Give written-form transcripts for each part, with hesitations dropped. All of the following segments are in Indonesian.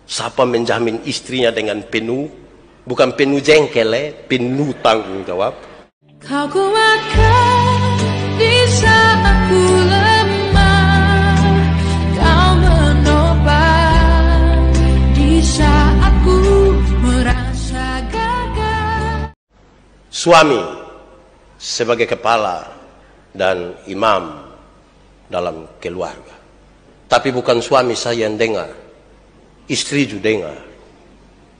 Siapa menjamin istrinya dengan penuh, bukan penuh jengkel, penuh tanggung jawab. Kau kuatkan di saat aku lemah, kau menopang di saat ku merasa gagal. Suami sebagai kepala dan imam dalam keluarga. Tapi bukan suami saya yang dengar, istri juga dengar,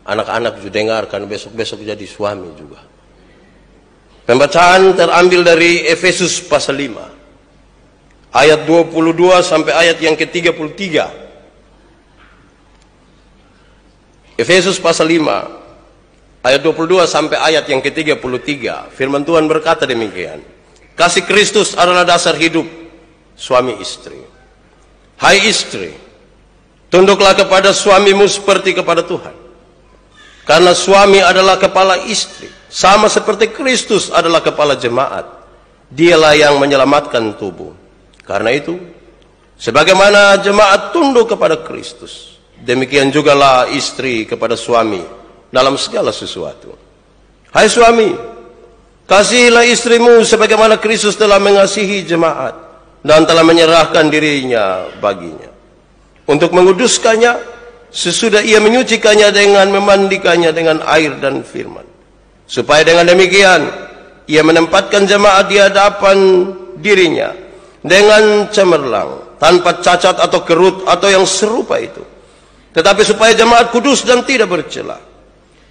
anak-anak juga dengar, karena besok-besok jadi suami juga. Pembacaan terambil dari Efesus pasal 5 ayat 22 sampai ayat yang ke-33. Efesus pasal 5 ayat 22 sampai ayat yang ke-33. Firman Tuhan berkata demikian. Kasih Kristus adalah dasar hidup suami istri. Hai istri, tunduklah kepada suamimu seperti kepada Tuhan. Karena suami adalah kepala istri, sama seperti Kristus adalah kepala jemaat. Dialah yang menyelamatkan tubuh. Karena itu, sebagaimana jemaat tunduk kepada Kristus, demikian jugalah istri kepada suami dalam segala sesuatu. Hai suami, kasihilah istrimu sebagaimana Kristus telah mengasihi jemaat dan telah menyerahkan dirinya baginya untuk menguduskannya, sesudah ia menyucikannya dengan memandikannya dengan air dan firman, supaya dengan demikian ia menempatkan jemaat di hadapan dirinya dengan cemerlang, tanpa cacat atau kerut atau yang serupa itu, tetapi supaya jemaat kudus dan tidak bercela.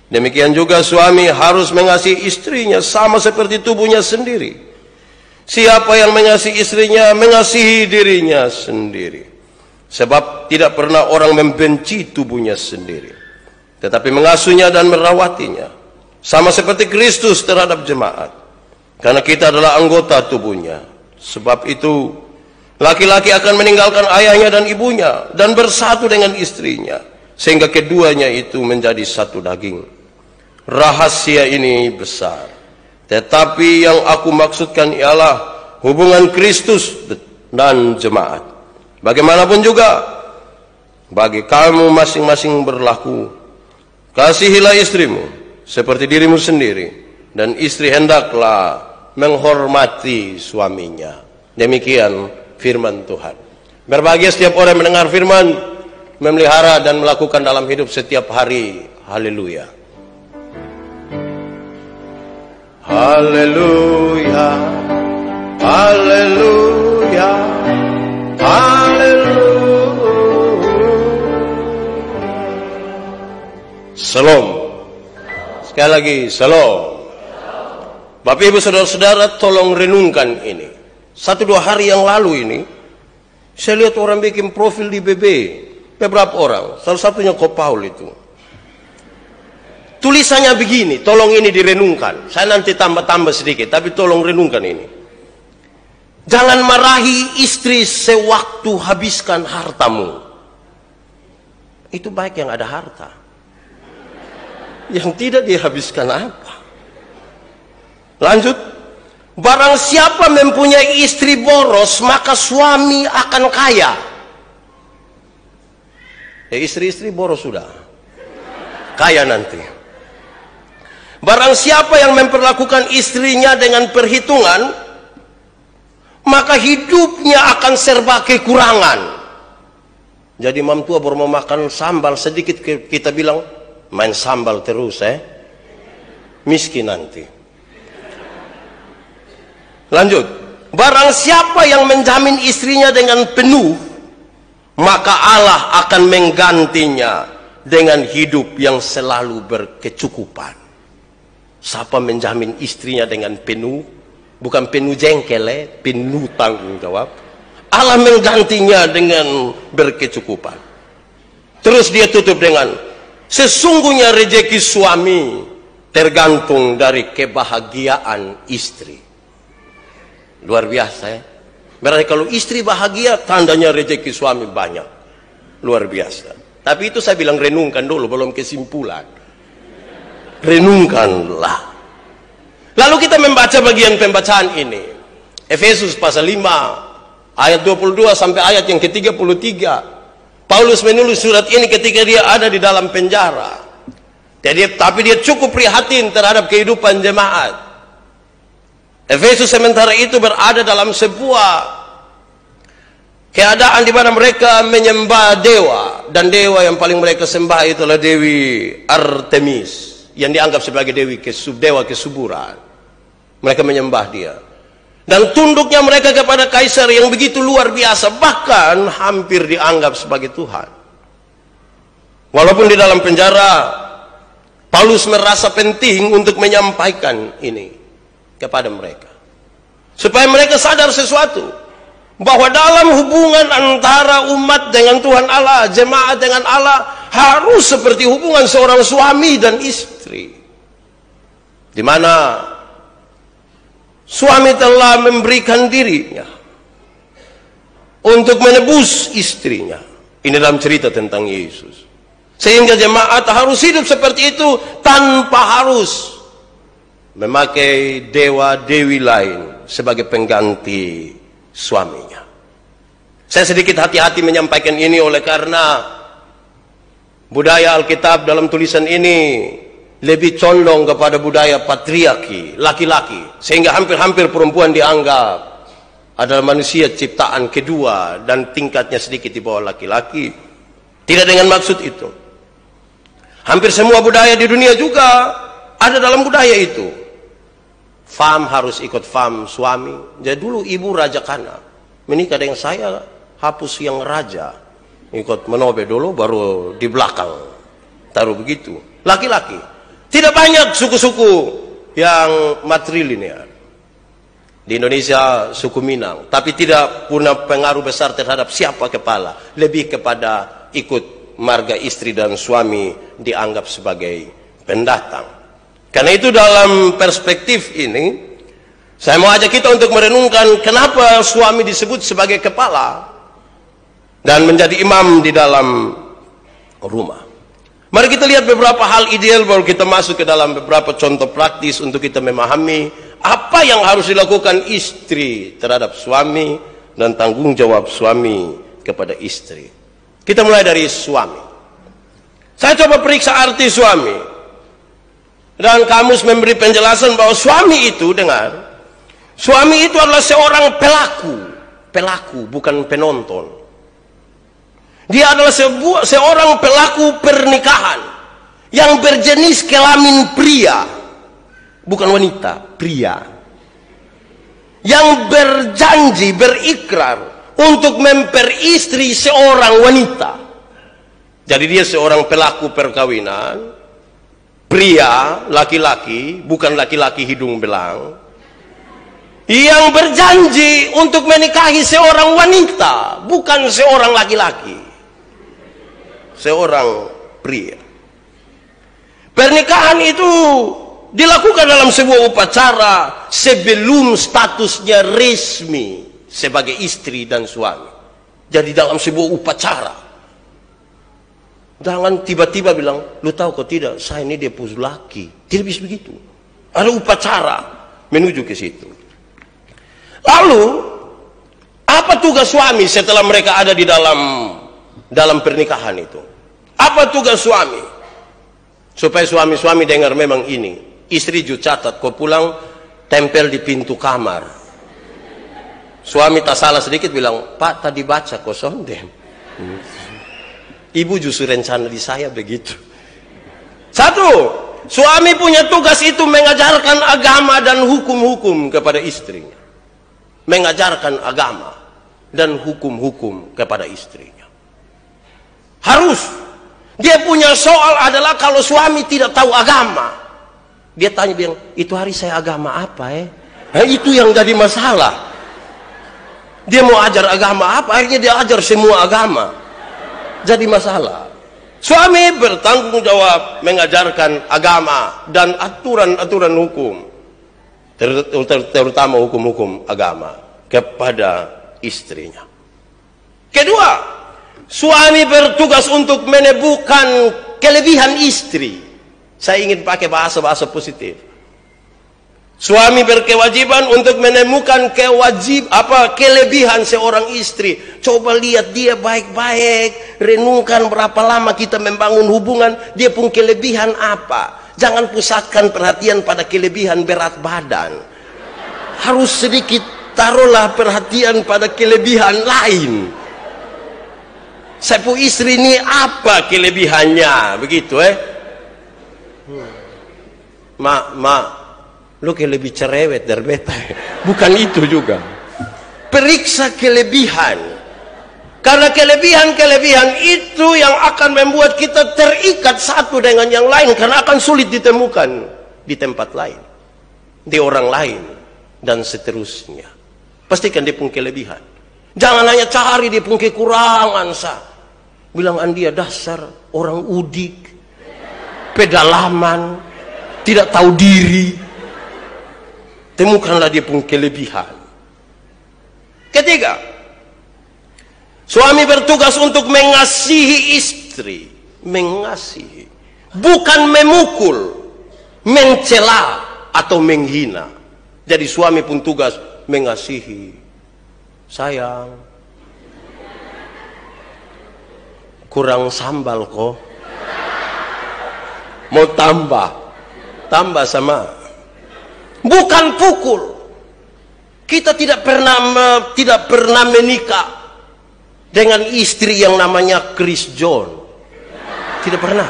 Demikian juga suami harus mengasihi istrinya sama seperti tubuhnya sendiri. Siapa yang mengasihi istrinya mengasihi dirinya sendiri. Sebab tidak pernah orang membenci tubuhnya sendiri, tetapi mengasuhnya dan merawatinya, sama seperti Kristus terhadap jemaat, karena kita adalah anggota tubuhnya. Sebab itu laki-laki akan meninggalkan ayahnya dan ibunya dan bersatu dengan istrinya, sehingga keduanya itu menjadi satu daging. Rahasia ini besar, tetapi yang aku maksudkan ialah hubungan Kristus dan jemaat. Bagaimanapun juga bagi kamu masing-masing berlaku, kasihilah istrimu seperti dirimu sendiri, dan istri hendaklah menghormati suaminya. Demikian firman Tuhan. Berbahagia setiap orang yang mendengar firman, memelihara dan melakukan dalam hidup setiap hari. Haleluya. Haleluya. Haleluya. Haleluya. Shalom. Sekali lagi, shalom. Bapak Ibu saudara-saudara, tolong renungkan ini. 1-2 hari yang lalu ini, saya lihat orang bikin profil di BB. Beberapa orang, salah satunya Ko Paul itu. Tulisannya begini, tolong ini direnungkan. Saya nanti tambah-tambah sedikit, tapi tolong renungkan ini. Jangan marahi istri sewaktu habiskan hartamu. Itu baik yang ada harta. Yang tidak dihabiskan apa? Lanjut. Barang siapa mempunyai istri boros, maka suami akan kaya. Istri-istri boros sudah. Kaya nanti. Barang siapa yang memperlakukan istrinya dengan perhitungan, maka hidupnya akan serba kekurangan. Jadi mam tua baru mau makan sambal sedikit, kita bilang main sambal terus, miskin nanti. Lanjut. Barang siapa yang menjamin istrinya dengan penuh, maka Allah akan menggantinya dengan hidup yang selalu berkecukupan. Siapa menjamin istrinya dengan penuh, bukan penuh jengkel, penuh tanggung jawab, Allah menggantinya dengan berkecukupan. Terus dia tutup dengan, sesungguhnya rezeki suami tergantung dari kebahagiaan istri. Luar biasa ya. Berarti kalau istri bahagia, tandanya rezeki suami banyak. Luar biasa. Tapi itu saya bilang renungkan dulu, belum kesimpulan. Renungkanlah. Lalu kita membaca bagian pembacaan ini. Efesus pasal 5 ayat 22 sampai ayat yang ke-33. Paulus menulis surat ini ketika dia ada di dalam penjara. Tapi dia cukup prihatin terhadap kehidupan jemaat. Efesus sementara itu berada dalam sebuah keadaan di mana mereka menyembah dewa, dan dewa yang paling mereka sembah itu adalah Dewi Artemis, yang dianggap sebagai dewa kesuburan. Mereka menyembah dia. Dan tunduknya mereka kepada kaisar yang begitu luar biasa, bahkan hampir dianggap sebagai Tuhan. Walaupun di dalam penjara, Paulus merasa penting untuk menyampaikan ini kepada mereka, supaya mereka sadar sesuatu, bahwa dalam hubungan antara umat dengan Tuhan Allah, jemaat dengan Allah, harus seperti hubungan seorang suami dan istri, di mana suami telah memberikan dirinya untuk menebus istrinya. Ini dalam cerita tentang Yesus. Sehingga jemaat harus hidup seperti itu tanpa harus memakai dewa-dewi lain sebagai pengganti suaminya. Saya sedikit hati-hati menyampaikan ini oleh karena budaya Alkitab dalam tulisan ini lebih condong kepada budaya patriarki, laki-laki, sehingga hampir-hampir perempuan dianggap adalah manusia ciptaan kedua dan tingkatnya sedikit di bawah laki-laki. Tidak dengan maksud itu. Hampir semua budaya di dunia juga ada dalam budaya itu. Fam harus ikut fam suami. Jadi dulu ibu Raja Kana menikah dengan saya, hapus yang raja, ikut menobe dulu, baru di belakang taruh begitu. Laki-laki. Tidak banyak suku-suku yang matrilinear. Di Indonesia suku Minang, tapi tidak punya pengaruh besar terhadap siapa kepala. Lebih kepada ikut marga istri dan suami dianggap sebagai pendatang. Karena itu dalam perspektif ini, saya mau ajak kita untuk merenungkan kenapa suami disebut sebagai kepala dan menjadi imam di dalam rumah. Mari kita lihat beberapa hal ideal baru kita masuk ke dalam beberapa contoh praktis untuk kita memahami apa yang harus dilakukan istri terhadap suami dan tanggung jawab suami kepada istri. Kita mulai dari suami. Saya coba periksa arti suami. Dan kamus memberi penjelasan bahwa suami itu, dengar, suami itu adalah seorang pelaku, bukan penonton. Dia adalah seorang pelaku pernikahan yang berjenis kelamin pria, bukan wanita, pria, yang berjanji, berikrar untuk memperistri seorang wanita. Jadi dia seorang pelaku perkawinan, pria, laki-laki, bukan laki-laki hidung belang, yang berjanji untuk menikahi seorang wanita, bukan seorang laki-laki, seorang pria. Pernikahan itu dilakukan dalam sebuah upacara sebelum statusnya resmi sebagai istri dan suami. Jadi dalam sebuah upacara. Jangan tiba-tiba bilang, lu tahu kok tidak, saya ini dia pus laki. Tidak bisa begitu. Ada upacara menuju ke situ. Lalu, apa tugas suami setelah mereka ada di dalam pernikahan itu? Apa tugas suami? Supaya suami-suami dengar memang ini. Istri juga catat, kau pulang tempel di pintu kamar. Suami tak salah sedikit bilang, Pak tadi baca kok sonden. Ibu justru rencana di saya begitu. Satu, suami punya tugas itu mengajarkan agama dan hukum-hukum kepada istrinya. Mengajarkan agama dan hukum-hukum kepada istrinya. Harus. Dia punya soal adalah kalau suami tidak tahu agama. Dia tanya, bilang, itu hari saya agama apa itu yang jadi masalah. Dia mau ajar agama apa, akhirnya dia ajar semua agama. Jadi masalah. Suami bertanggung jawab mengajarkan agama dan aturan-aturan hukum, terutama hukum-hukum agama kepada istrinya. Kedua, suami bertugas untuk menemukan kelebihan istri. Saya ingin pakai bahasa-bahasa positif. Suami berkewajiban untuk menemukan kelebihan seorang istri. Coba lihat dia baik-baik, renungkan berapa lama kita membangun hubungan, dia pun kelebihan apa. Jangan pusatkan perhatian pada kelebihan berat badan. Harus sedikit taruhlah perhatian pada kelebihan lain. Saya pun istri ini apa kelebihannya, begitu Mak, lu kayak lebih cerewet dari beta. Bukan itu juga. Periksa kelebihan. Karena kelebihan-kelebihan itu yang akan membuat kita terikat satu dengan yang lain. Karena akan sulit ditemukan di tempat lain, di orang lain, dan seterusnya. Pastikan dia punya kelebihan. Jangan hanya cari dia punya kekurangan. Bilang dia dasar orang udik, pedalaman, tidak tahu diri. Temukanlah dia punya kelebihan. Ketiga, suami bertugas untuk mengasihi istri. Mengasihi, bukan memukul, mencela atau menghina. Jadi suami pun tugas mengasihi. Sayang, kurang sambal kok, mau tambah sama. Bukan pukul. Kita tidak pernah menikah dengan istri yang namanya Chris John. Tidak pernah.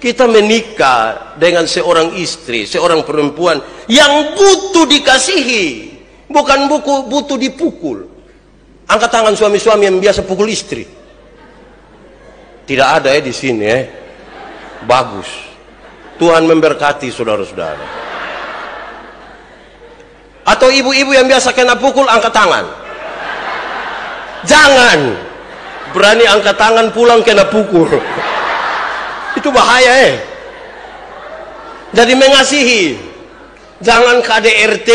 Kita menikah dengan seorang istri, seorang perempuan yang butuh dikasihi, bukan butuh dipukul. Angkat tangan suami-suami yang biasa pukul istri. Tidak ada di sini Bagus. Tuhan memberkati saudara-saudara. Atau ibu-ibu yang biasa kena pukul, angkat tangan. Jangan berani angkat tangan pulang kena pukul. Itu bahaya Jadi mengasihi. Jangan KDRT.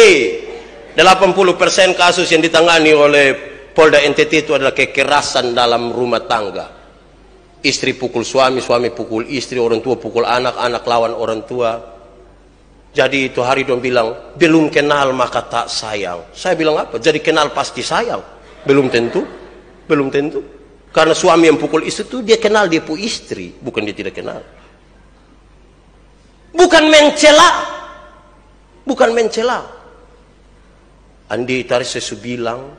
80% kasus yang ditangani oleh Polda NTT itu adalah kekerasan dalam rumah tangga. Istri pukul suami, suami pukul istri, orang tua pukul anak, anak lawan orang tua. Jadi itu hari dong bilang, belum kenal maka tak sayang. Saya bilang apa? Jadi kenal pasti sayang. Belum tentu. Karena suami yang pukul istri itu dia kenal dia pun istri, bukan dia tidak kenal. Bukan mencela. Andi tadi saya bilang,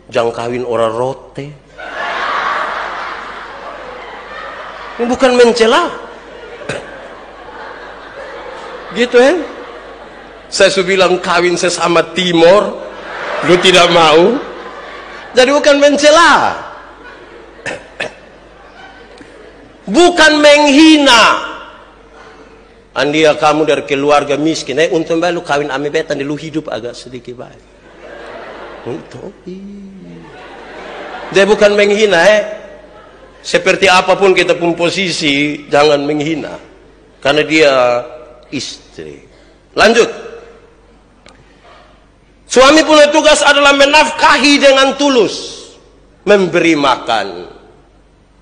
jangan kawin orang rote. Ini bukan mencela. Gitu Saya bilang kawin sesama Timor, lu tidak mau. Jadi bukan mencela. Bukan menghina. Andia kamu dari keluarga miskin, untung lu kawin ame betan, lu hidup agak sedikit baik. Untuk. Dia bukan menghina Seperti apapun kita pun posisi, jangan menghina. Karena dia istri. Lanjut. Suami punya tugas adalah menafkahi dengan tulus. Memberi makan.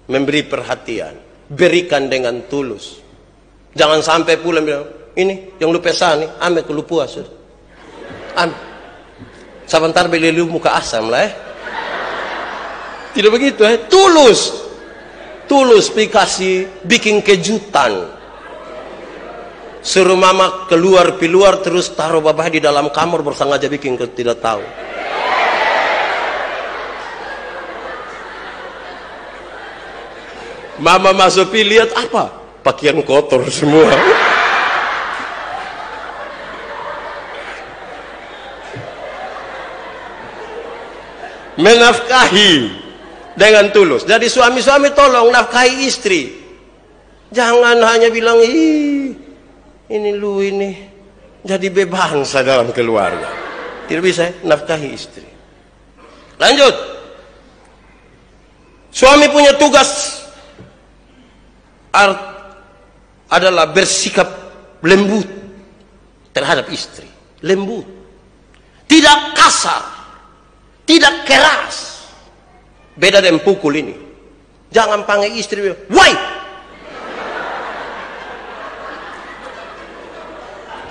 Memberi perhatian. Berikan dengan tulus. Jangan sampai pulang bilang, ini yang lu pesan nih, ame lu puas. Ame. Sebentar beli lu muka asam lah Tidak begitu Tulus dikasih, bikin kejutan. Suruh mama keluar terus taruh babah di dalam kamar bersengaja bikin tidak tahu. Mama masuk lihat apa? Pakaian kotor semua. Menafkahi dengan tulus. Jadi suami-suami tolong nafkahi istri. Jangan hanya bilang, ini lu ini jadi bebangsa dalam keluarga. Tidak bisa nafkahi istri. Lanjut. Suami punya tugas adalah bersikap lembut terhadap istri. Lembut. Tidak kasar. Tidak keras. Beda dengan pukul ini. Jangan panggil istri, woi.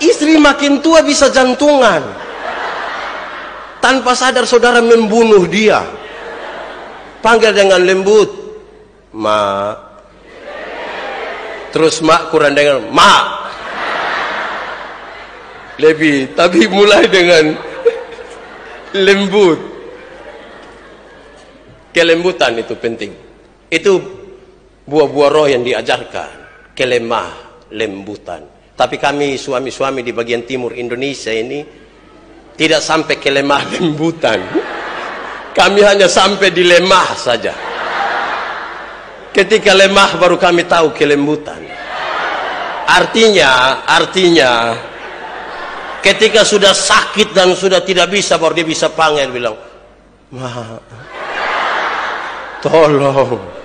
Istri makin tua bisa jantungan. Tanpa sadar saudara membunuh dia. Panggil dengan lembut, Ma. Terus mak kurang dengar, Ma. Lebih, tapi mulai dengan lembut. Kelembutan itu penting. Itu buah-buah roh yang diajarkan. Kelemah, lembutan. Tapi kami suami-suami di bagian timur Indonesia ini tidak sampai kelemah lembutan. Kami hanya sampai di lemah saja. Ketika lemah baru kami tahu kelembutan. Artinya ketika sudah sakit dan sudah tidak bisa, baru dia bisa panggil, bilang, Ma, tolong.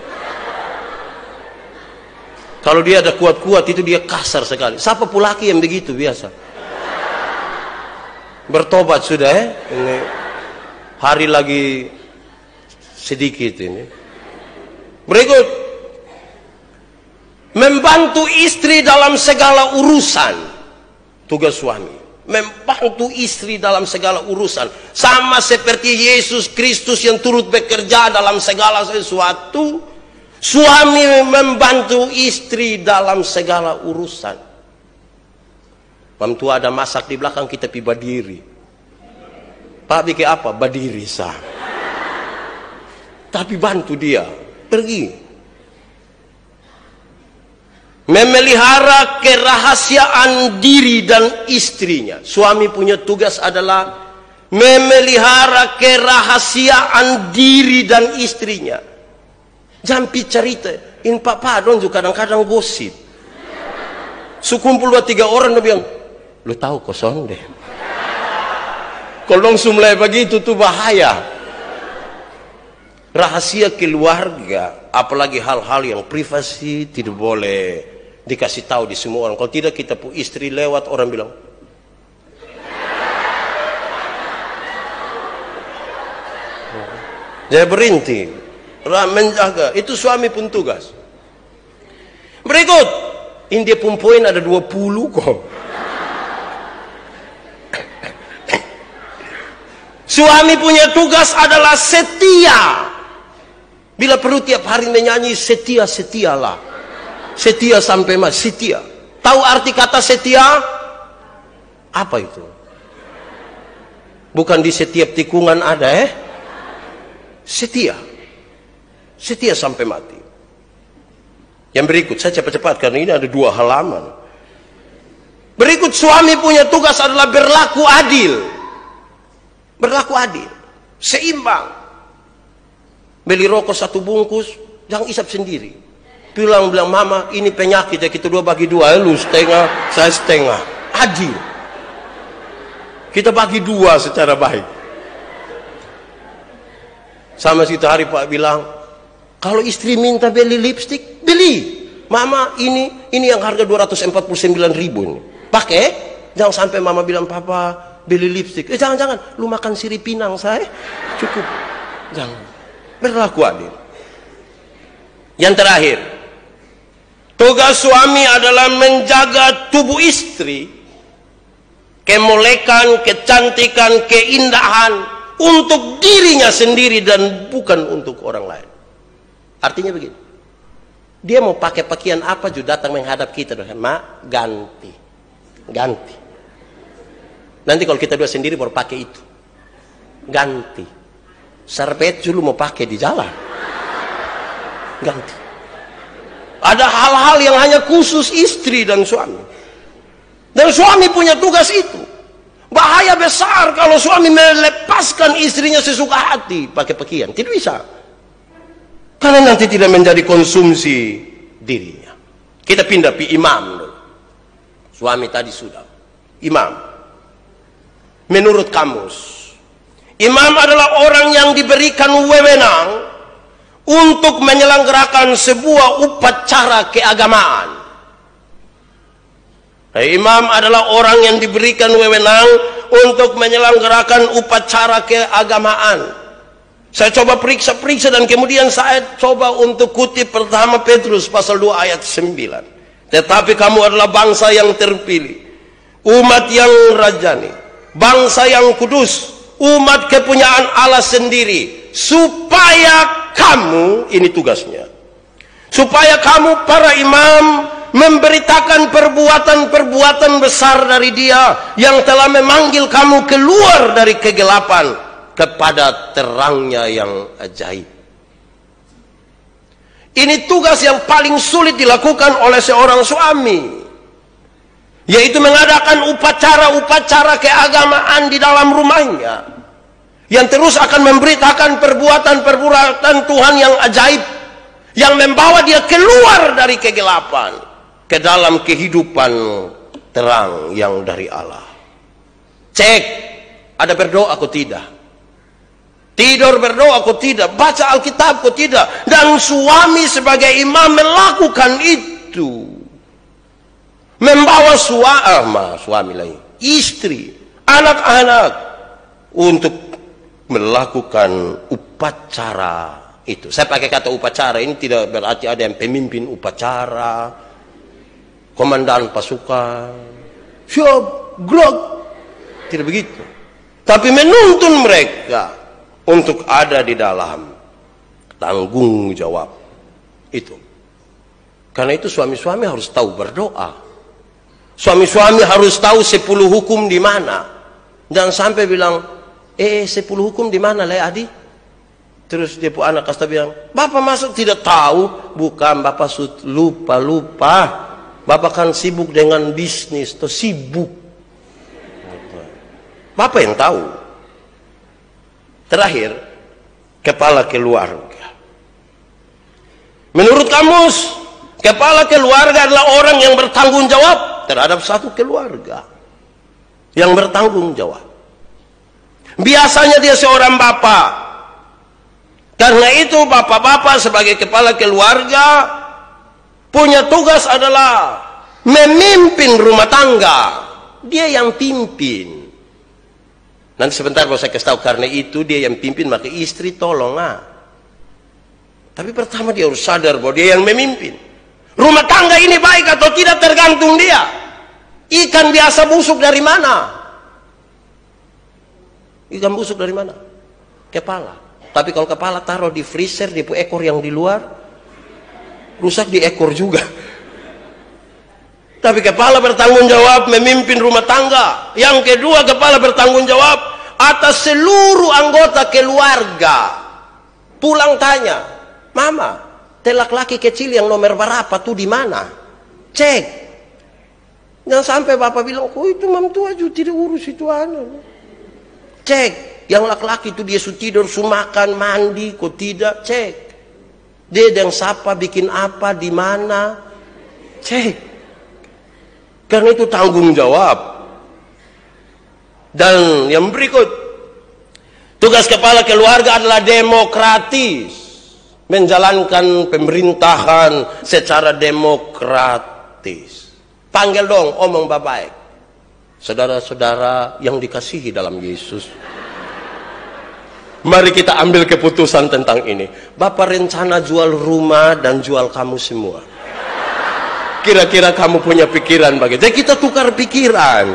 Kalau dia ada kuat-kuat itu dia kasar sekali. Siapa pun laki yang begitu biasa. Bertobat sudah ini hari lagi sedikit ini. Berikut, membantu istri dalam segala urusan. Tugas suami, membantu istri dalam segala urusan. Sama seperti Yesus Kristus yang turut bekerja dalam segala sesuatu. Suami membantu istri dalam segala urusan. Mamtua ada masak di belakang, kita pi berdiri. Pak bikin apa? Berdiri sah. Tapi bantu dia pergi. Memelihara kerahasiaan diri dan istrinya. Suami punya tugas adalah memelihara kerahasiaan diri dan istrinya. Jampi cerita, in papa dong juga kadang-kadang gosip. Sekumpul 2-3 orang dia bilang, lu tahu kosong deh. Kalau mulai begitu tuh bahaya. Rahasia keluarga, apalagi hal-hal yang privasi tidak boleh dikasih tahu di semua orang. Kalau tidak kita pun istri lewat orang bilang, dia berhenti. Menjaga, itu suami pun tugas. Berikut, ini dia pun poin ada 20 kok. Suami punya tugas adalah setia. Bila perlu tiap hari menyanyi setia-setialah. Setia sampai mati, setia. Tahu arti kata setia? Apa itu? Bukan di setiap tikungan ada setia. Setia sampai mati. Yang berikut, saya cepat-cepat karena ini ada 2 halaman. Berikut, suami punya tugas adalah berlaku adil. Berlaku adil, seimbang. Beli rokok 1 bungkus, jangan isap sendiri. Bilang mama, ini penyakit ya, kita 2 bagi 2, lu setengah, saya setengah. Adil. Kita bagi 2 secara baik. Sama situ hari Pak bilang, kalau istri minta beli lipstik, beli. Mama, ini yang harga 249.000 ini. Pakai, jangan sampai mama bilang, papa beli lipstik. Jangan, lu makan sirip pinang saya. Cukup. Jangan. Berlaku adil. Yang terakhir, tugas suami adalah menjaga tubuh istri, kemolekan, kecantikan, keindahan untuk dirinya sendiri dan bukan untuk orang lain. Artinya begini, dia mau pakai pakaian apa juga datang menghadap kita, mak ganti. Nanti kalau kita 2 sendiri baru pakai itu, ganti. Sarpet dulu mau pakai di jalan, ganti. Ada hal-hal yang hanya khusus istri dan suami, dan suami punya tugas itu. Bahaya besar kalau suami melepaskan istrinya sesuka hati pakai pakaian, tidak bisa. Karena nanti tidak menjadi konsumsi dirinya. Kita pindah ke imam dulu. Suami tadi sudah. Imam. Menurut kamus, imam adalah orang yang diberikan wewenang untuk menyelenggarakan sebuah upacara keagamaan. Imam adalah orang yang diberikan wewenang untuk menyelenggarakan upacara keagamaan. Saya coba periksa dan kemudian saya coba untuk kutip pertama Petrus pasal 2 ayat 9. Tetapi kamu adalah bangsa yang terpilih, umat yang rajani, bangsa yang kudus, umat kepunyaan Allah sendiri, supaya kamu, ini tugasnya, supaya kamu para imam memberitakan perbuatan-perbuatan besar dari Dia yang telah memanggil kamu keluar dari kegelapan kepada terangnya yang ajaib. Ini tugas yang paling sulit dilakukan oleh seorang suami, yaitu mengadakan upacara-upacara keagamaan di dalam rumahnya, yang terus akan memberitakan perbuatan-perbuatan Tuhan yang ajaib, yang membawa dia keluar dari kegelapan ke dalam kehidupan terang yang dari Allah. Cek, ada berdoa atau tidak? Tidur berdoa atau tidak? Baca Alkitab atau tidak? Dan suami sebagai imam melakukan itu, membawa suami lain, istri, anak-anak untuk melakukan upacara itu. Saya pakai kata upacara ini tidak berarti ada yang pemimpin upacara, komandan pasukan, siap, glok, tidak begitu. Tapi menuntun mereka untuk ada di dalam tanggung jawab itu. Karena itu suami-suami harus tahu berdoa. Suami-suami harus tahu 10 hukum di mana. Jangan sampai bilang, 10 hukum di mana, Le Adi? Terus dia pun anak kasta bilang, Bapak masuk tidak tahu. Bukan, Bapak lupa. Bapak kan sibuk dengan bisnis, atau sibuk. Bapak yang tahu. Terakhir, kepala keluarga. Menurut kamus, kepala keluarga adalah orang yang bertanggung jawab terhadap satu keluarga. Yang bertanggung jawab. Biasanya dia seorang bapak. Karena itu bapak-bapak sebagai kepala keluarga punya tugas adalah memimpin rumah tangga. Dia yang pimpin. Nanti sebentar kalau saya kasih tahu, karena itu dia yang pimpin, maka istri tolong. Tapi pertama dia harus sadar bahwa dia yang memimpin. Rumah tangga ini baik atau tidak tergantung dia. Ikan biasa busuk dari mana? Ikan busuk dari mana? Kepala. Tapi kalau kepala taruh di freezer, di ekor yang di luar, rusak di ekor juga. Tapi kepala bertanggung jawab memimpin rumah tangga. Yang kedua, kepala bertanggung jawab atas seluruh anggota keluarga. Pulang tanya, Mama, laki kecil yang nomor berapa tuh di mana? Cek. Jangan sampai bapak bilang, oh itu mam tua juga tidak urus itu anu. Cek. Yang laki-laki itu dia tidur, makan, mandi, kok tidak? Cek. Dia yang siapa, bikin apa, di mana? Cek. Karena itu tanggung jawab. Dan yang berikut, tugas kepala keluarga adalah demokratis, menjalankan pemerintahan secara demokratis. Panggil dong, omong baik. Saudara-saudara yang dikasihi dalam Yesus, mari kita ambil keputusan tentang ini. Bapak rencana jual rumah dan jual kamu semua. Kira-kira kamu punya pikiran bagaimana? Jadi kita tukar pikiran.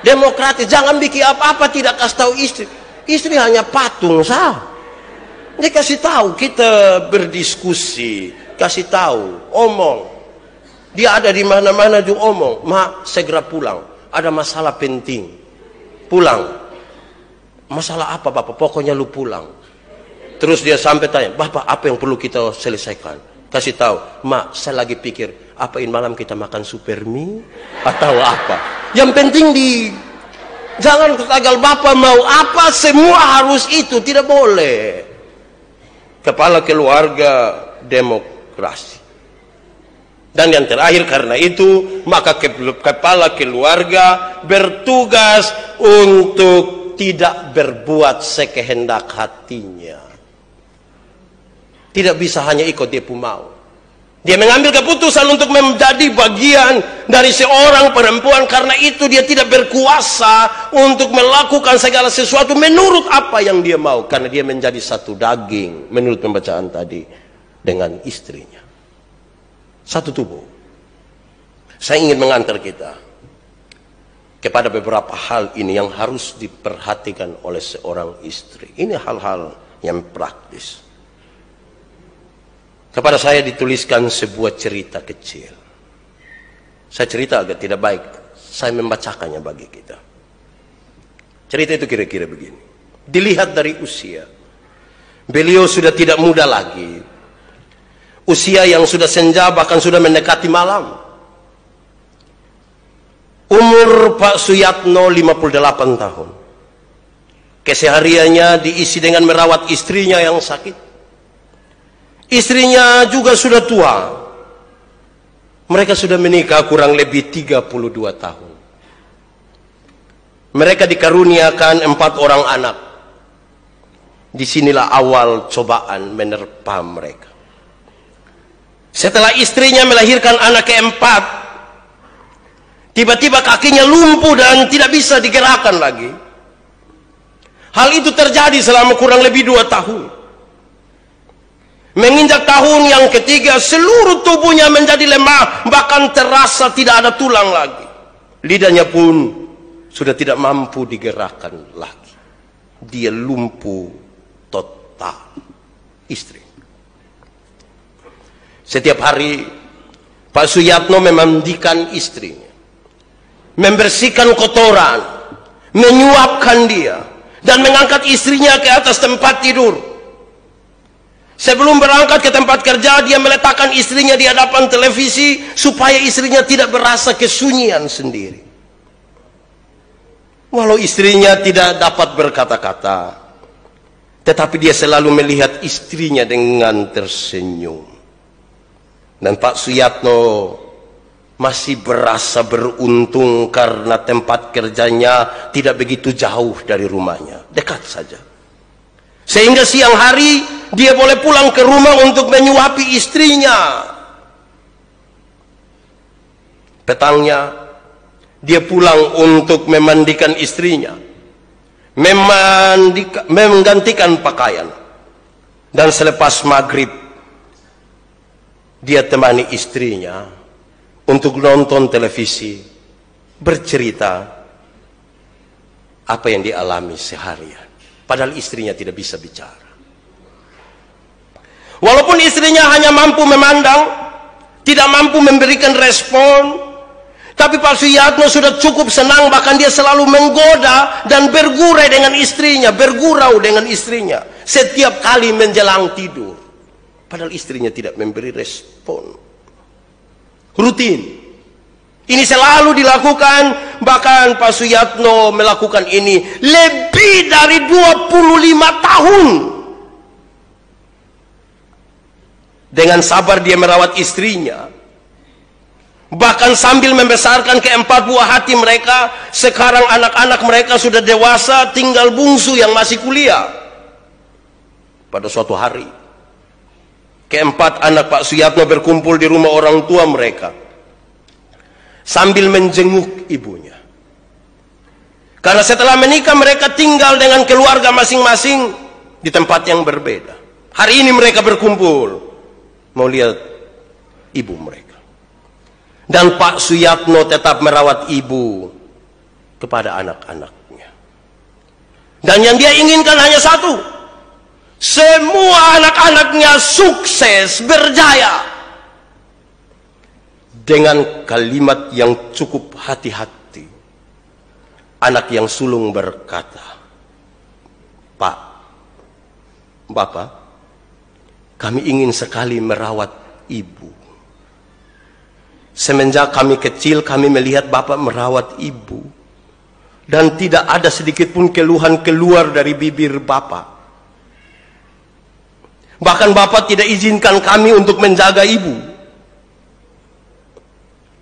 Demokratis, jangan bikin apa-apa tidak kasih tahu istri. Istri hanya patung sah. Dia kasih tahu, kita berdiskusi, kasih tahu, omong. Dia ada di mana-mana juga omong. Mak, segera pulang. Ada masalah penting. Pulang. Masalah apa Bapak? Pokoknya lu pulang. Terus dia sampai tanya, Bapak apa yang perlu kita selesaikan? Kasih tahu, Mak, saya lagi pikir, apain malam kita makan super mie atau apa? Yang penting jangan ketagal Bapak mau apa, semua harus itu, tidak boleh. Kepala keluarga demokrasi. Dan yang terakhir, karena itu maka kepala keluarga bertugas untuk tidak berbuat sekehendak hatinya. Tidak bisa hanya ikut dia pun mau. Dia mengambil keputusan untuk menjadi bagian dari seorang perempuan. Karena itu dia tidak berkuasa untuk melakukan segala sesuatu menurut apa yang dia mau. Karena dia menjadi satu daging, menurut pembacaan tadi, dengan istrinya. Satu tubuh. Saya ingin mengantar kita kepada beberapa hal ini yang harus diperhatikan oleh seorang istri. Ini hal-hal yang praktis. Kepada saya dituliskan sebuah cerita kecil. Saya cerita agak tidak baik, saya membacakannya bagi kita. Cerita itu kira-kira begini. Dilihat dari usia, beliau sudah tidak muda lagi. Usia yang sudah senja, bahkan sudah mendekati malam. Umur Pak Suyatno 58 tahun. Kesehariannya diisi dengan merawat istrinya yang sakit. Istrinya juga sudah tua. Mereka sudah menikah kurang lebih 32 tahun. Mereka dikaruniakan 4 orang anak. Disinilah awal cobaan menerpa mereka. Setelah istrinya melahirkan anak keempat, tiba-tiba kakinya lumpuh dan tidak bisa digerakkan lagi. Hal itu terjadi selama kurang lebih 2 tahun. Menginjak tahun yang ketiga, seluruh tubuhnya menjadi lemah, bahkan terasa tidak ada tulang lagi. Lidahnya pun sudah tidak mampu digerakkan lagi. Dia lumpuh total. Istri. Setiap hari Pak Suyatno memandikan istrinya, membersihkan kotoran, menyuapkan dia, dan mengangkat istrinya ke atas tempat tidur. Sebelum berangkat ke tempat kerja, dia meletakkan istrinya di hadapan televisi supaya istrinya tidak berasa kesunyian sendiri. Walau istrinya tidak dapat berkata-kata, tetapi dia selalu melihat istrinya dengan tersenyum. Dan Pak Suyatno masih berasa beruntung karena tempat kerjanya tidak begitu jauh dari rumahnya, dekat saja. Sehingga siang hari dia boleh pulang ke rumah untuk menyuapi istrinya. Petangnya dia pulang untuk memandikan istrinya, menggantikan pakaian. Dan selepas maghrib dia temani istrinya untuk nonton televisi, bercerita apa yang dialami seharian. Padahal istrinya tidak bisa bicara. Walaupun istrinya hanya mampu memandang, tidak mampu memberikan respon, tapi Pak Suyatno sudah cukup senang, bahkan dia selalu menggoda dan bergurau dengan istrinya setiap kali menjelang tidur. Padahal istrinya tidak memberi respon. Rutin. Ini selalu dilakukan, bahkan Pak Suyatno melakukan ini lebih dari 25 tahun. Dengan sabar dia merawat istrinya. Bahkan sambil membesarkan keempat buah hati mereka. Sekarang anak-anak mereka sudah dewasa, tinggal bungsu yang masih kuliah. Pada suatu hari, keempat anak Pak Suyatno berkumpul di rumah orang tua mereka, sambil menjenguk ibunya. Karena setelah menikah mereka tinggal dengan keluarga masing-masing di tempat yang berbeda. Hari ini mereka berkumpul mau lihat ibu mereka. Dan Pak Suyatno tetap merawat ibu kepada anak-anaknya. Dan yang dia inginkan hanya satu. Semua anak-anaknya sukses, berjaya. Dengan kalimat yang cukup hati-hati, anak yang sulung berkata, "Pak, Bapak, kami ingin sekali merawat ibu. Semenjak kami kecil, kami melihat Bapak merawat ibu. Dan tidak ada sedikit pun keluhan keluar dari bibir Bapak. Bahkan Bapak tidak izinkan kami untuk menjaga ibu."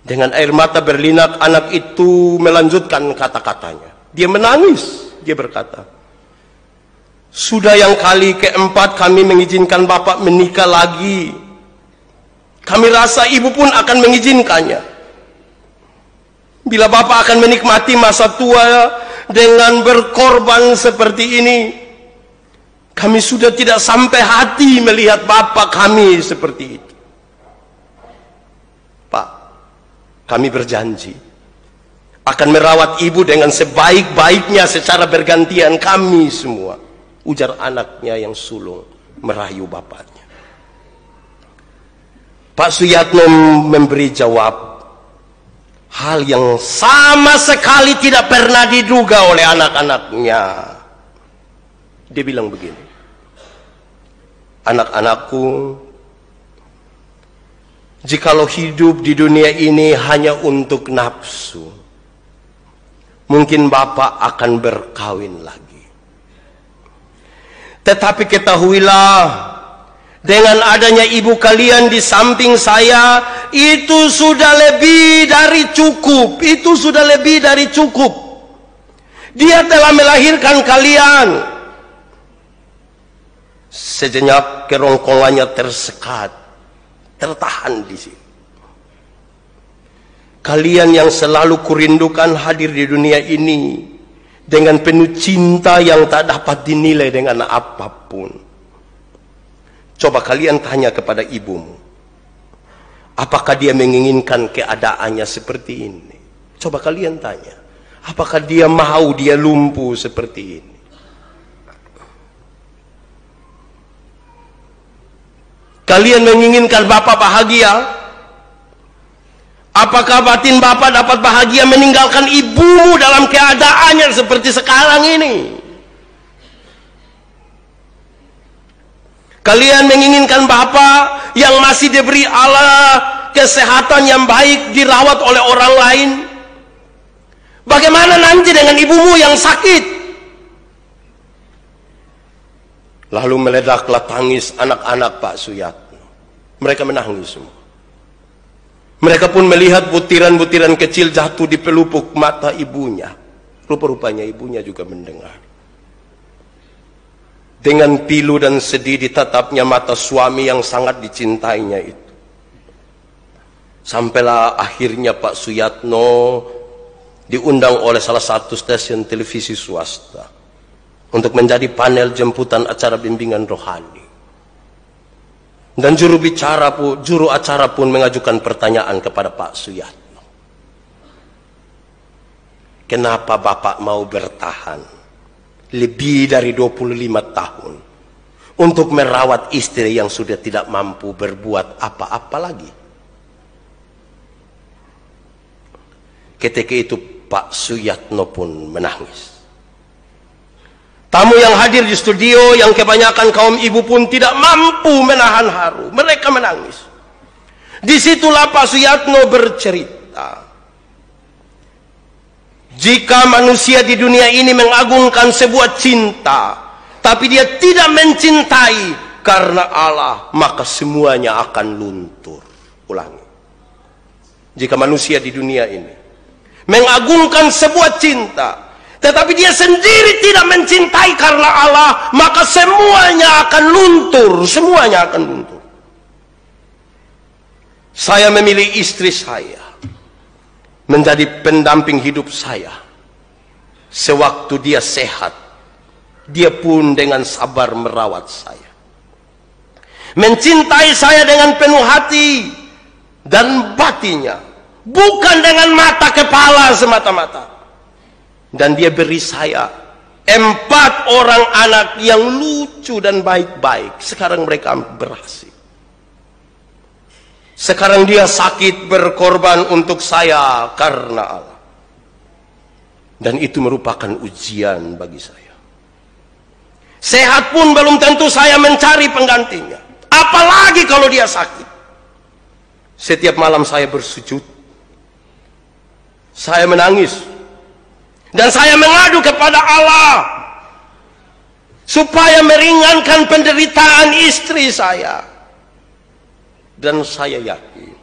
Dengan air mata berlinang, anak itu melanjutkan kata-katanya. Dia menangis. Dia berkata, "Sudah yang kali keempat kami mengizinkan Bapak menikah lagi. Kami rasa ibu pun akan mengizinkannya. Bila Bapak akan menikmati masa tua dengan berkorban seperti ini, kami sudah tidak sampai hati melihat Bapak kami seperti itu. Pak, kami berjanji akan merawat ibu dengan sebaik-baiknya secara bergantian kami semua. Ujar anaknya yang sulung merayu bapaknya. Pak Suyatno memberi jawab hal yang sama sekali tidak pernah diduga oleh anak-anaknya. Dia bilang begini, anak-anakku, jikalau hidup di dunia ini hanya untuk nafsu, mungkin Bapak akan berkawin lagi. Tetapi ketahuilah, dengan adanya ibu kalian di samping saya, itu sudah lebih dari cukup. Itu sudah lebih dari cukup. Dia telah melahirkan kalian. Sejenak kerongkongannya tersekat, tertahan di sini. Kalian yang selalu kurindukan hadir di dunia ini dengan penuh cinta yang tak dapat dinilai dengan apapun. Coba kalian tanya kepada ibumu, apakah dia menginginkan keadaannya seperti ini? Coba kalian tanya, apakah dia mau dia lumpuh seperti ini? Kalian menginginkan Bapak bahagia? Apakah batin Bapak dapat bahagia meninggalkan ibumu dalam keadaannya seperti sekarang ini? Kalian menginginkan Bapak yang masih diberi Allah kesehatan yang baik dirawat oleh orang lain? Bagaimana nanti dengan ibumu yang sakit? Lalu meledaklah tangis anak-anak Pak Suyatno. Mereka menangis semua. Mereka pun melihat butiran-butiran kecil jatuh di pelupuk mata ibunya. Rupa-rupanya ibunya juga mendengar. Dengan pilu dan sedih ditatapnya mata suami yang sangat dicintainya itu. Sampailah akhirnya Pak Suyatno diundang oleh salah satu stasiun televisi swasta untuk menjadi panel jemputan acara bimbingan rohani. Dan juru acara pun mengajukan pertanyaan kepada Pak Suyatno. Kenapa Bapak mau bertahan lebih dari 25 tahun untuk merawat istri yang sudah tidak mampu berbuat apa-apa lagi? Ketika itu Pak Suyatno pun menangis. Tamu yang hadir di studio yang kebanyakan kaum ibu pun tidak mampu menahan haru. Mereka menangis. Disitulah Pak Suyatno bercerita. Jika manusia di dunia ini mengagungkan sebuah cinta, tapi dia tidak mencintai karena Allah, maka semuanya akan luntur. Ulangi. Jika manusia di dunia ini mengagungkan sebuah cinta, tetapi dia sendiri tidak mencintai karena Allah, maka semuanya akan luntur. Semuanya akan luntur. Saya memilih istri saya menjadi pendamping hidup saya. Sewaktu dia sehat, dia pun dengan sabar merawat saya. Mencintai saya dengan penuh hati dan batinnya, bukan dengan mata kepala semata-mata. Dan dia beri saya 4 orang anak yang lucu dan baik-baik. Sekarang mereka berhasil. Sekarang dia sakit berkorban untuk saya karena Allah. Dan itu merupakan ujian bagi saya. Sehat pun belum tentu saya mencari penggantinya. Apalagi kalau dia sakit. Setiap malam saya bersujud. Saya menangis. Dan saya mengadu kepada Allah supaya meringankan penderitaan istri saya. Dan saya yakin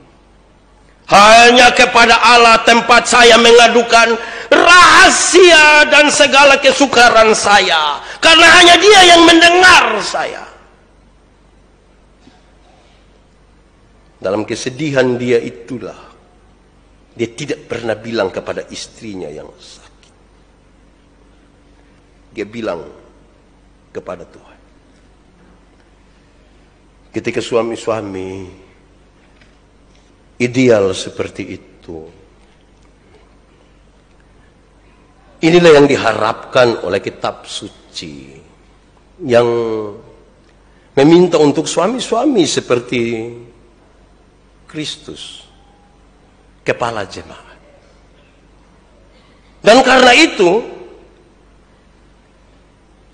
hanya kepada Allah tempat saya mengadukan rahasia dan segala kesukaran saya, karena hanya Dia yang mendengar saya. Dalam kesedihan dia itulah dia tidak pernah bilang kepada istrinya yang sakit. Dia bilang kepada Tuhan. Ketika suami-suami ideal seperti itu, Inilah yang diharapkan oleh kitab suci, yang meminta untuk suami-suami seperti Kristus, kepala jemaat. Dan karena itu,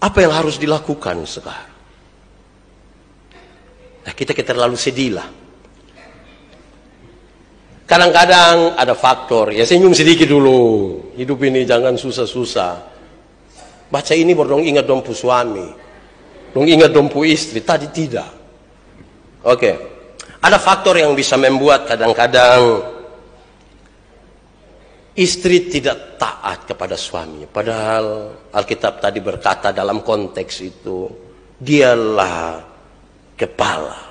apa yang harus dilakukan sekarang? Nah, kita terlalu sedih lah. Kadang-kadang ada faktor, ya senyum sedikit dulu. Hidup ini jangan susah-susah. Baca ini baru dong ingat dompu suami. Dong ingat dompu istri, tadi tidak. Oke. Ada faktor yang bisa membuat kadang-kadang istri tidak taat kepada suami. Padahal Alkitab tadi berkata dalam konteks itu, dialah kepala.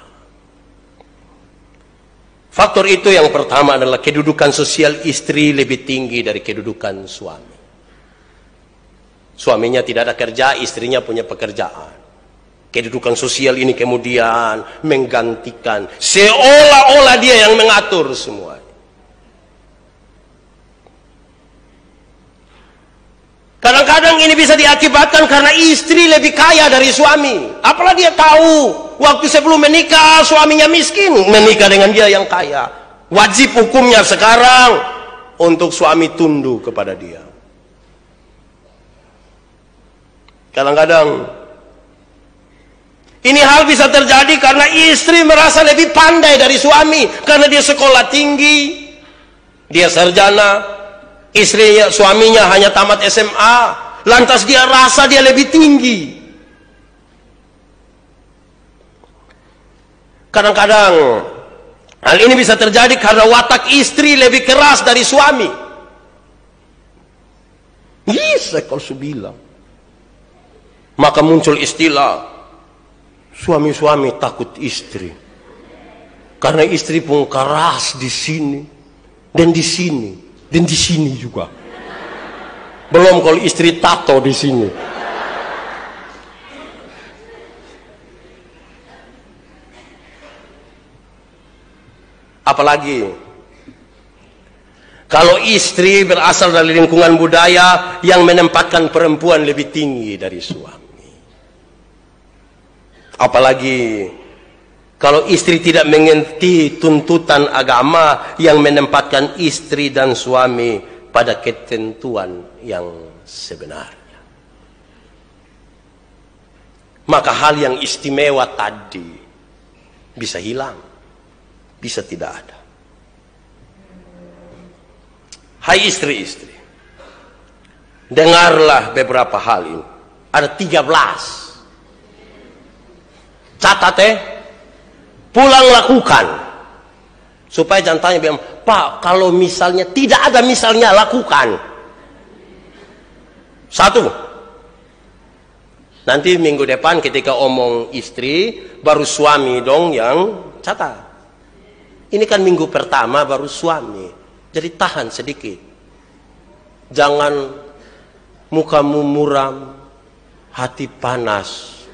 Faktor itu yang pertama adalah kedudukan sosial istri lebih tinggi dari kedudukan suami. Suaminya tidak ada kerja, istrinya punya pekerjaan. Kedudukan sosial ini kemudian menggantikan, seolah-olah dia yang mengatur semua. Kadang-kadang ini bisa diakibatkan karena istri lebih kaya dari suami. Apalah dia tahu, waktu sebelum menikah suaminya miskin, menikah dengan dia yang kaya. Wajib hukumnya sekarang untuk suami tunduk kepada dia. Kadang-kadang ini hal bisa terjadi karena istri merasa lebih pandai dari suami, karena dia sekolah tinggi, dia sarjana. Istrinya, suaminya hanya tamat SMA, lantas dia rasa dia lebih tinggi. Kadang-kadang hal ini bisa terjadi karena watak istri lebih keras dari suami. Bisa kalau bilang. Maka muncul istilah, suami-suami takut istri. Karena istri pun keras di sini dan di sini. Dan di sini juga. Belum kalau istri tato di sini. Apalagi kalau istri berasal dari lingkungan budaya yang menempatkan perempuan lebih tinggi dari suami. Apalagi kalau istri tidak mengerti tuntutan agama yang menempatkan istri dan suami pada ketentuan yang sebenarnya. Maka hal yang istimewa tadi bisa hilang, bisa tidak ada. Hai istri-istri, dengarlah beberapa hal ini. Ada 13. Catat pulang lakukan. Supaya jangan tanya bilang, Pak, kalau misalnya tidak ada misalnya, lakukan. 1. Nanti minggu depan ketika omong istri, baru suami dong yang catat. Ini kan minggu pertama baru suami. Jadi tahan sedikit. Jangan mukamu muram, hati panas,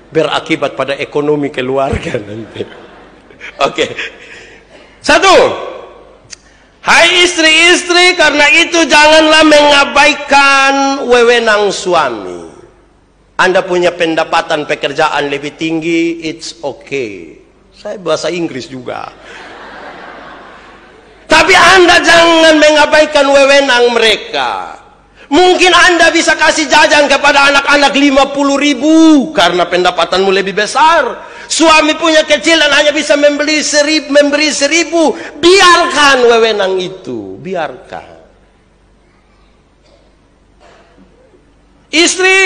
berakibat pada ekonomi keluarga nanti. Oke. 1. Hai istri-istri, karena itu janganlah mengabaikan wewenang suami. Anda punya pendapatan pekerjaan lebih tinggi, it's okay. Saya bahasa Inggris juga. Tapi Anda jangan mengabaikan wewenang mereka. Mungkin Anda bisa kasih jajan kepada anak-anak 50.000 karena pendapatanmu lebih besar. Suami punya kecil dan hanya bisa memberi 1.000. Biarkan wewenang itu, biarkan. Istri,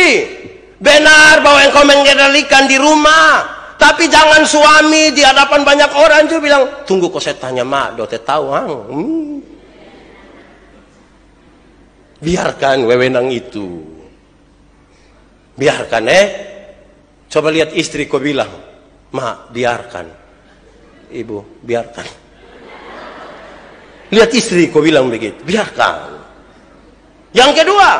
benar bahwa engkau mengendalikan di rumah, tapi jangan suami di hadapan banyak orang juga bilang, tunggu kok saya tanya mak, dote tahu Biarkan wewenang itu. Biarkan Coba lihat istri kau bilang, mak, biarkan. Ibu, biarkan. Lihat istri kau bilang begitu, biarkan. Yang kedua,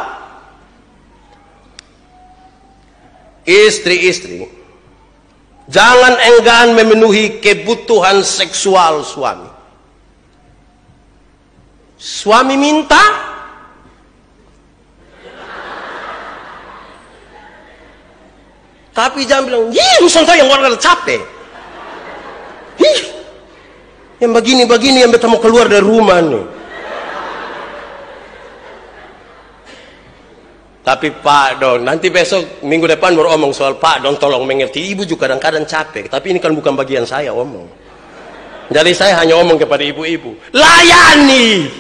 istri-istri, jangan enggan memenuhi kebutuhan seksual suami. Suami minta, Tapi jangan bilang, lu sonto yang orang capek. Yang begini-begini yang beta mau keluar dari rumah nih. Tapi Pak Dong, nanti besok minggu depan baru omong soal Pak Dong, tolong mengerti. Ibu juga kadang-kadang capek. Tapi ini kan bukan bagian saya omong. Jadi saya hanya omong kepada ibu-ibu. Layani.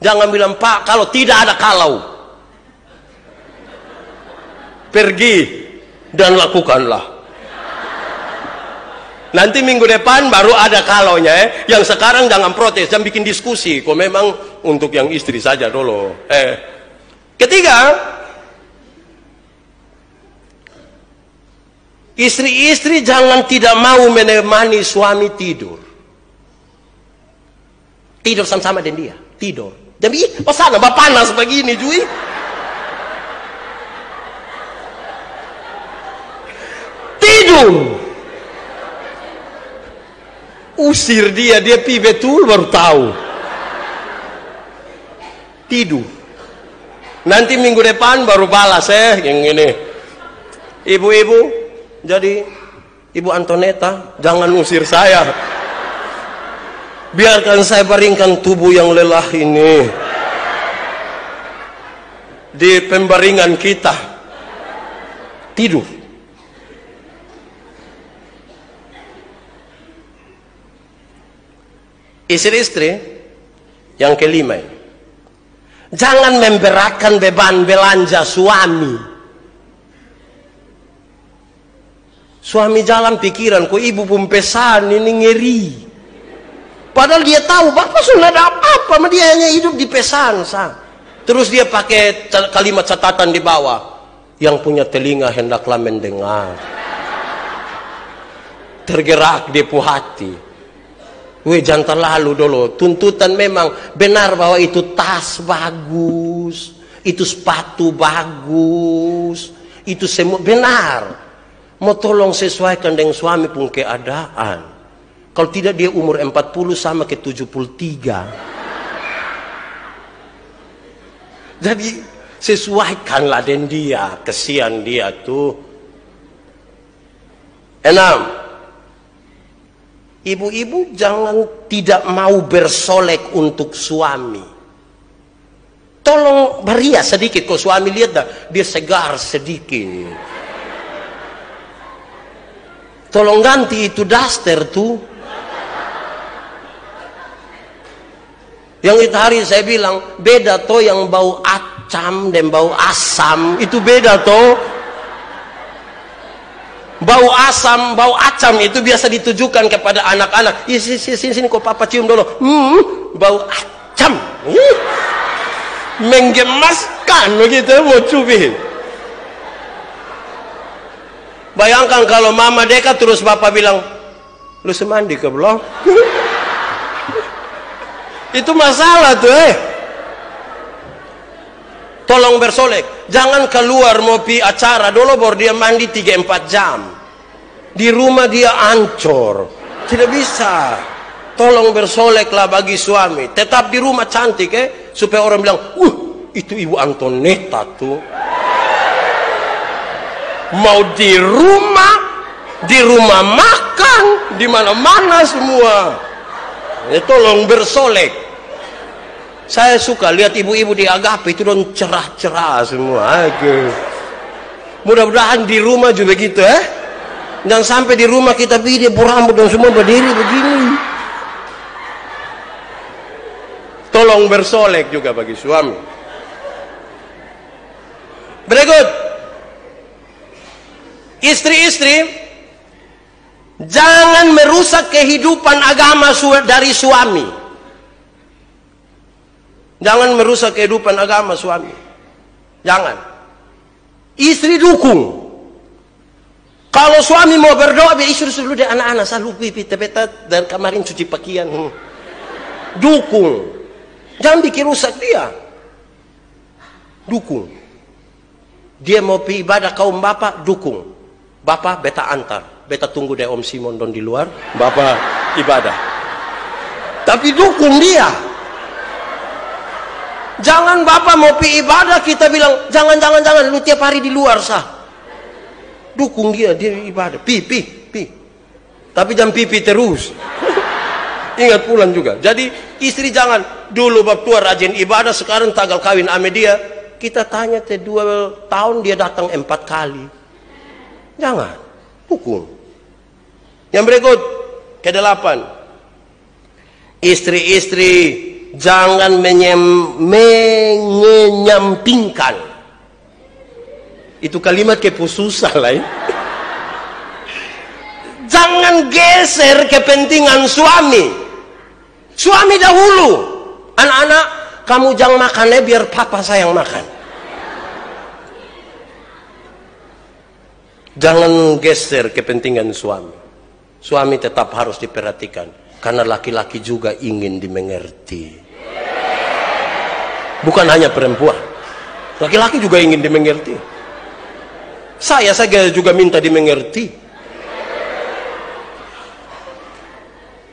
Jangan bilang Pak, kalau tidak ada kalau. Pergi dan lakukanlah. Nanti minggu depan baru ada kalaunya Yang sekarang jangan protes, jangan bikin diskusi. Kok memang untuk yang istri saja dulu. Ketiga, istri-istri jangan tidak mau menemani suami tidur. Tidur sama-sama dengan dia, tidur. Jadi, sana panas begini, Jui. Tidur. Usir dia pi betul baru tahu. Tidur. Nanti minggu depan baru balas yang ini. Ibu-ibu, jadi Ibu Antoneta jangan usir saya. Biarkan saya baringkan tubuh yang lelah ini di pembaringan kita. Tidur. Istri-istri yang kelima ini, jangan memberatkan beban belanja suami. Suami jalan pikiran, kok ibu pun pesan ini ngeri. Padahal dia tahu bapak sudah ada apa-apa, dia hanya hidup di pesan. Terus dia pakai kalimat catatan di bawah, yang punya telinga hendaklah mendengar. Tergerak di hati. Jangan terlalu dulu. Tuntutan memang benar bahwa itu tas bagus, itu sepatu bagus, itu semua benar. Mau tolong sesuaikan dengan suami pun keadaan. Kalau tidak dia umur 40 sama ke 73. Jadi sesuaikanlah dengan dia, kesian dia tuh. 6. Ibu-ibu jangan tidak mau bersolek untuk suami. Tolong berias sedikit. Kok suami lihat dah, dia segar sedikit. Tolong ganti itu daster tuh. Yang itu hari saya bilang, beda toh yang bau acam dan bau asam. Itu beda toh. Bau asam, bau acam itu biasa ditujukan kepada anak-anak. Sini kok papa cium dulu. Bau acam. Menggemaskan begitu, mau cubit. Bayangkan kalau mama dekat terus bapak bilang, lu semandi ke belum? Itu masalah tuh Tolong bersolek. Jangan keluar mau pi acara dulu baru dia mandi 3-4 jam. Di rumah dia ancur. Tidak bisa. Tolong bersoleklah bagi suami. Tetap di rumah cantik supaya orang bilang, itu Ibu Antoneta tuh. Mau di rumah makan, di mana-mana semua. Tolong bersolek. Saya suka lihat ibu-ibu di Agape itu don cerah-cerah semua. Mudah-mudahan di rumah juga gitu Dan sampai di rumah kita dia berambut dan semua berdiri begini. Tolong bersolek juga bagi suami. Berikut. Istri-istri jangan merusak kehidupan agama dari suami. Jangan merusak kehidupan agama suami. Jangan. Istri dukung. Kalau suami mau berdoa, istri dulu deh anak-anak selalu pipit-pita dan kemarin cuci pakaian. Dukung. Jangan bikin rusak dia. Dukung. Dia mau pergi ibadah kaum bapak, dukung. Bapak beta antar. Beta tunggu deh Om Simon don di luar. Bapak ibadah. Tapi dukung dia. Jangan bapak mau pergi ibadah kita bilang jangan lu tiap hari di luar sah. dukung dia ibadah. Pi. Tapi jangan pipi terus. Ingat pulang juga. Jadi istri jangan dulu bab tua rajin ibadah, sekarang tanggal kawin ame dia. Kita tanya 2 tahun dia datang 4 kali. Jangan. Dukung. Yang berikut ke-8. Istri-istri jangan menyampingkan. Itu kalimat kepususan lain. Jangan geser kepentingan suami. Suami dahulu. Anak-anak, kamu jangan makannya biar papa saya yang makan. Jangan geser kepentingan suami. Suami tetap harus diperhatikan. Karena laki-laki juga ingin dimengerti. Bukan hanya perempuan. Laki-laki juga ingin dimengerti. Saya juga minta dimengerti.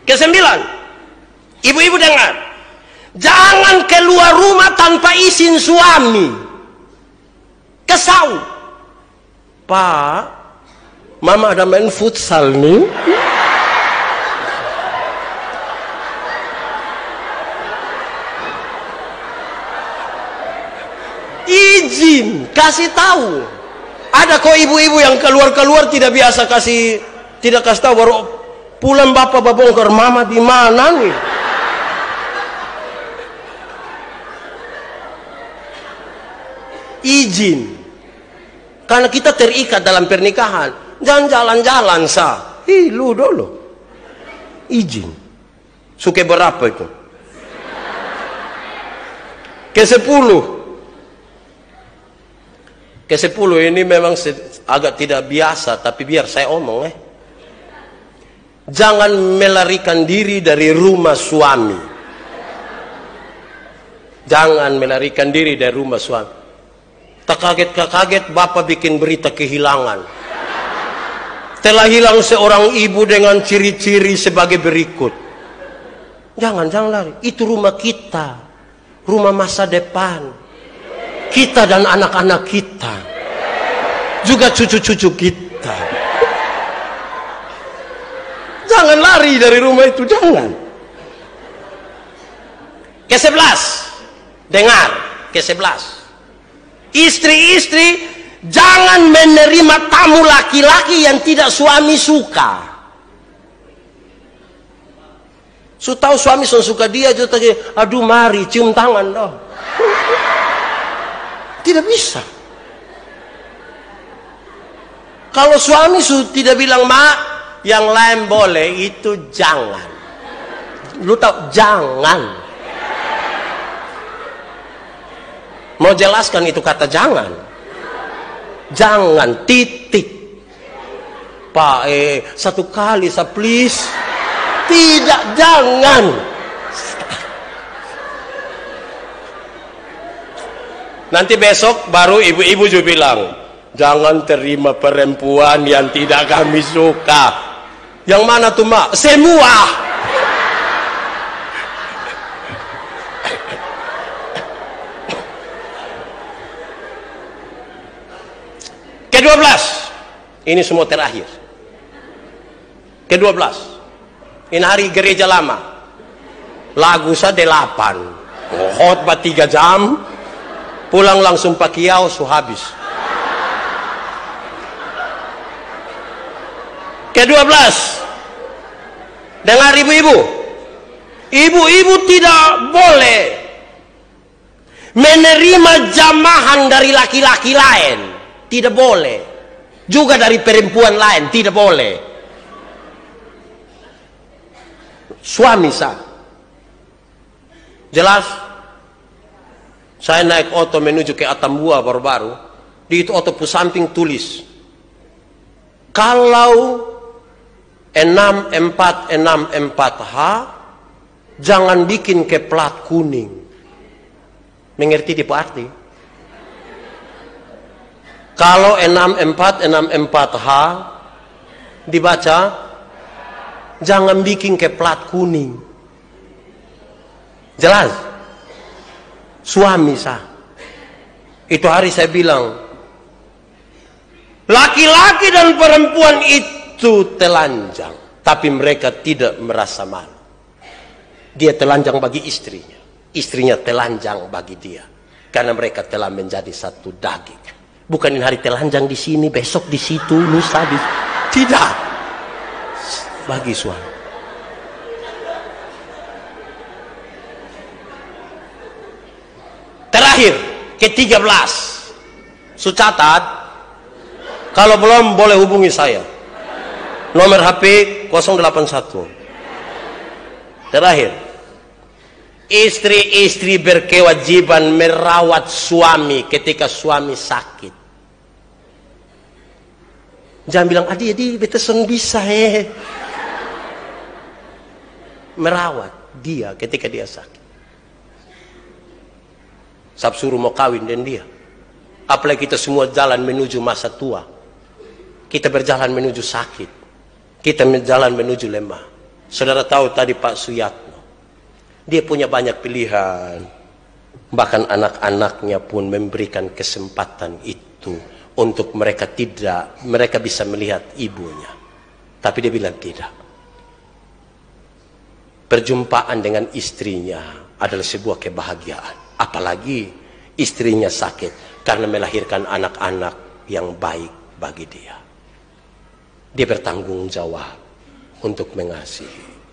Ke-9. Ibu-ibu dengar. Jangan keluar rumah tanpa izin suami. Kesau. Pak, mama ada main futsal nih. Izin, kasih tahu. Ada kok ibu-ibu yang keluar-keluar tidak kasih tahu, baru pulang bapak bongkar, mama di mana nih? Izin. Karena kita terikat dalam pernikahan. Jangan jalan-jalan sah. Lu dulu. Izin. Suka berapa itu? Ke-10. Ke-10 ini memang agak tidak biasa, tapi biar saya omong. Jangan melarikan diri dari rumah suami. Jangan melarikan diri dari rumah suami. Tak kaget bapak bikin berita kehilangan. Telah hilang seorang ibu dengan ciri-ciri sebagai berikut. Jangan lari. Itu rumah kita. Rumah masa depan. Kita dan anak-anak kita. Juga cucu-cucu kita. Jangan lari dari rumah itu, jangan. Ke-11. Dengar, ke-11. Istri-istri jangan menerima tamu laki-laki yang tidak suami suka. Tahu suami suka dia, aduh mari cium tangan dong. Tidak bisa. Kalau suami tidak bilang mak, yang lain boleh, itu jangan. Lu tahu, jangan. Mau jelaskan itu kata jangan. Jangan, titik. Pak, satu kali, please. Tidak, jangan. Nanti besok baru ibu-ibu juga bilang, jangan terima perempuan yang tidak kami suka. Yang mana tuh mak? Semua. Ke-12. Ini semua terakhir. Ke-12. Ini hari gereja lama. Lagu saya 8. Khotbah 3 jam. Pulang langsung pakiau, habis. Ke-12. Dengar ibu-ibu. Ibu-ibu tidak boleh menerima jamahan dari laki-laki lain. Tidak boleh. Juga dari perempuan lain. Tidak boleh. Suami sah. Jelas? Saya naik oto menuju ke Atambua baru-baru. Di itu oto samping tulis. Kalau 6464H jangan bikin ke plat kuning. Mengerti di arti? Kalau 6464H dibaca, jangan bikin ke plat kuning. Jelas? Suami sah. Itu hari saya bilang, Laki-laki dan perempuan itu telanjang, tapi mereka tidak merasa malu. Dia telanjang bagi istrinya, istrinya telanjang bagi dia, karena mereka telah menjadi satu daging. Bukan ini hari telanjang di sini, besok di situ, lusa di tidak. Bagi suami. Terakhir, ke-13. Sucatat. Kalau belum boleh hubungi saya. Nomor HP 081. Terakhir. Istri-istri berkewajiban merawat suami ketika suami sakit. Jangan bilang, adi betesan bisa merawat dia ketika dia sakit. Sab suruh mau kawin dengan dia. Apalagi kita semua jalan menuju masa tua. Kita berjalan menuju sakit. Kita berjalan menuju lemah. Saudara tahu tadi Pak Suyatno. Dia punya banyak pilihan. Bahkan anak-anaknya pun memberikan kesempatan itu. Untuk mereka bisa melihat ibunya. Tapi dia bilang tidak. Perjumpaan dengan istrinya adalah sebuah kebahagiaan. Apalagi istrinya sakit. Karena melahirkan anak-anak yang baik bagi dia. Dia bertanggung jawab untuk mengasihi.